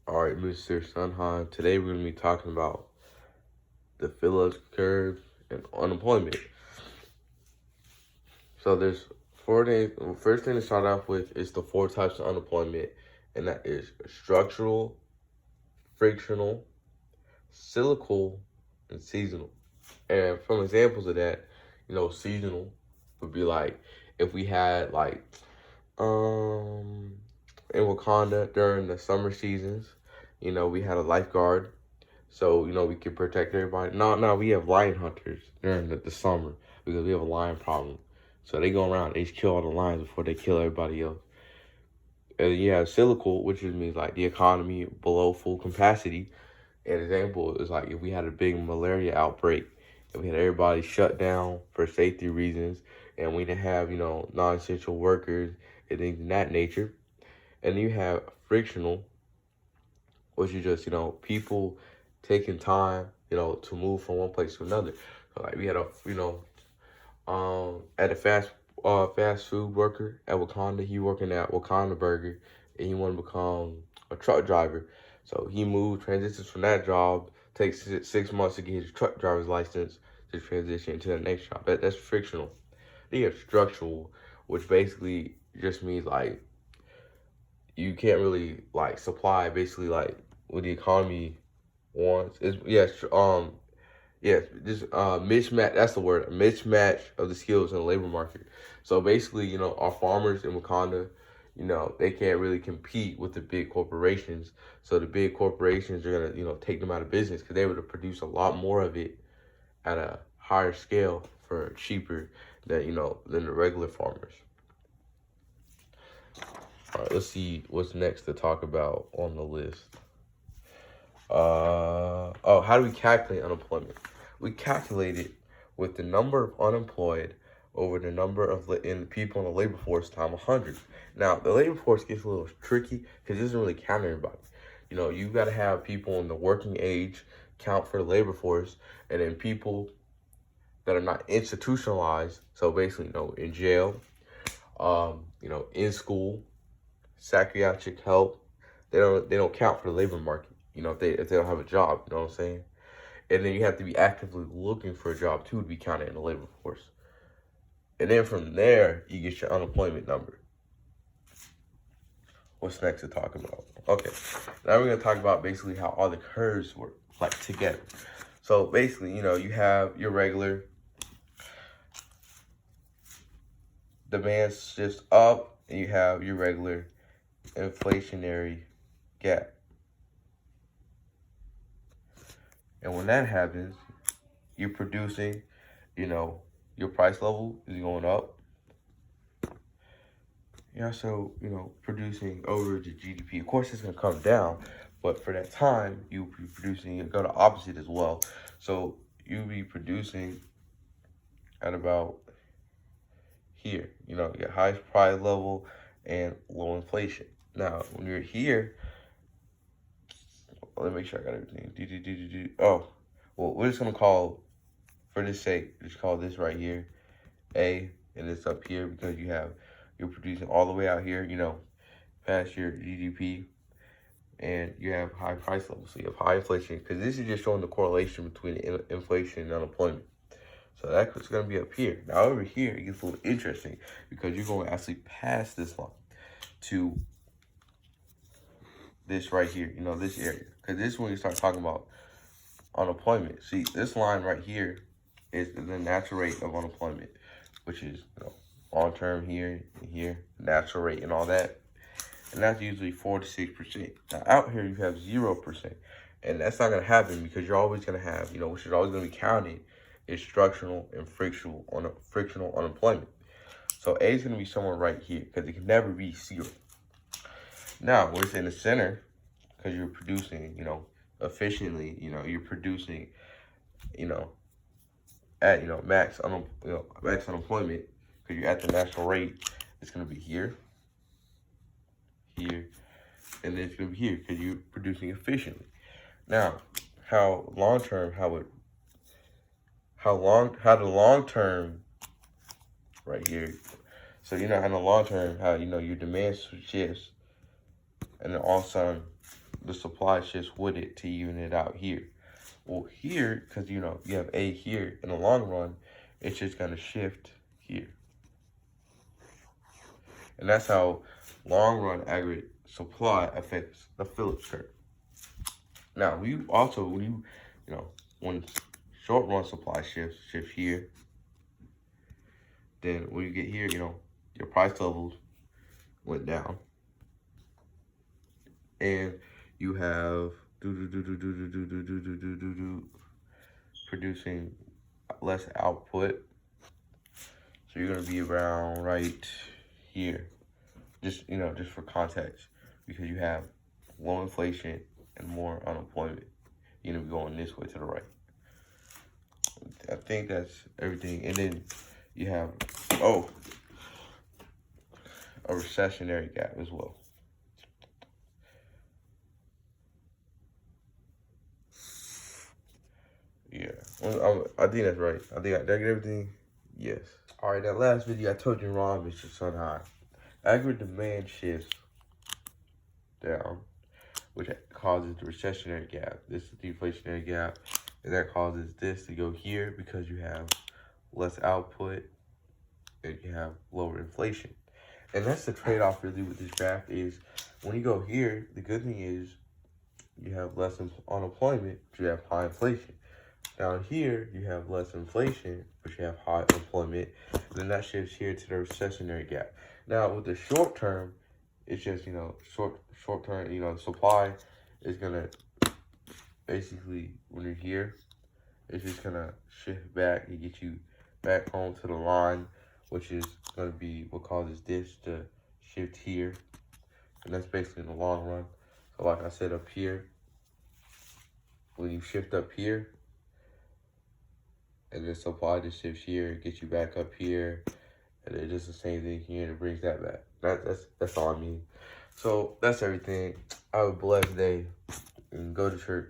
All right, Mr. Sunhan. Today we're going to be talking about the Phillips Curve and unemployment. So there's four things. First thing to start off with is the four types of unemployment, and that is structural, frictional, cyclical, and seasonal. And from examples of that, seasonal would be like if we had um in Wakanda during the summer seasons, we had a lifeguard. So, we can protect everybody. No, we have lion hunters during the summer because we have a lion problem. So they go around, they just kill all the lions before they kill everybody else. And you have cyclical, which means like the economy below full capacity. An example is like if we had a big malaria outbreak and we had everybody shut down for safety reasons and we didn't have, non-essential workers and things of that nature. And then you have frictional, which is just, people taking time, to move from one place to another. So like we had at a fast food worker at Wakanda. He working at Wakanda Burger, and he want to become a truck driver. So he moved, transitions from that job, takes 6 months to get his truck driver's license to transition to the next job. That's frictional. Then you have structural, which basically just means like you can't really like supply basically like what the economy wants. This mismatch, that's the word, a mismatch of the skills in the labor market. So basically, our farmers in Wakanda, they can't really compete with the big corporations. So the big corporations are gonna, take them out of business because they able to produce a lot more of it at a higher scale for cheaper than the regular farmers. All right, let's see what's next to talk about on the list. How do we calculate unemployment? We calculate it with the number of unemployed over the number of people in the labor force times 100. Now, the labor force gets a little tricky because it doesn't really count everybody. You got to have people in the working age count for the labor force, and then people that are not institutionalized, so basically, in jail, in school, psychiatric help, they don't count for the labor market. If they don't have a job, you know what I'm saying? And then you have to be actively looking for a job too to be counted in the labor force. And then from there, you get your unemployment number. What's next to talk about? Okay, now we're gonna talk about basically how all the curves work, like together. So basically, you have your regular demand shifts up, and you have your regular inflationary gap. And when that happens, you're producing, your price level is going up. You're also, producing over the GDP. Of course, it's going to come down, but for that time, you'll be producing, you'll go the opposite as well. So you'll be producing at about here, your highest price level and low inflation. Now, when you're here, let me make sure I got everything. Oh, well, we're just going to call, for this sake, just call this right here A, and it's up here because you're producing all the way out here, past your GDP, and you have high price levels. So you have high inflation because this is just showing the correlation between inflation and unemployment. So that's going to be up here. Now over here, it gets a little interesting because you're going to actually pass this line to this right here, this area. Because this is when you start talking about unemployment. See, this line right here is the natural rate of unemployment, which is, long-term here, natural rate and all that. And that's usually 4 to 6%. Now out here, you have 0%. And that's not going to happen because you're always going to have, which is always going to be counted, is structural and frictional unemployment. So A is going to be somewhere right here because it can never be 0. Now, where it's in the center, because you're producing, efficiently, you're producing, at, max unemployment, because you're at the national rate, it's going to be here, and then it's going to be here because you're producing efficiently. Now, how the long term right here. So how in the long term, how your demand shifts, and then all of a sudden the supply shifts with it to even it out here. Well, here, because you know you have A here, in the long run, it's just gonna shift here, and that's how long run aggregate supply affects the Phillips curve. Now, we also when when short run supply shift here, then when you get here, your price levels went down, and you have producing less output. So you're gonna be around right here, just for context, because you have low inflation and more unemployment. You're gonna be going this way to the right. I think that's everything. And then you have a recessionary gap as well. Yeah, I think that's right. I think did I get everything? Yes. All right, that last video I told you wrong, Mr. Sun High. Aggregate demand shifts down, which causes the recessionary gap. This is the deflationary gap, and that causes this to go here because you have less output and you have lower inflation. And that's the trade-off really with this graph is when you go here, the good thing is you have less unemployment, but you have high inflation. Down here, you have less inflation, but you have high employment. And then that shifts here to the recessionary gap. Now, with the short term, it's just, short term, supply is going to basically, when you're here, it's just going to shift back and get you back home to the line, which is going to be what causes this to shift here. And that's basically in the long run. So like I said up here, when you shift up here, and then supply just shifts here, gets you back up here, and then just the same thing here, and it brings that back. That's all I mean. So that's everything. Have a blessed day, and go to church.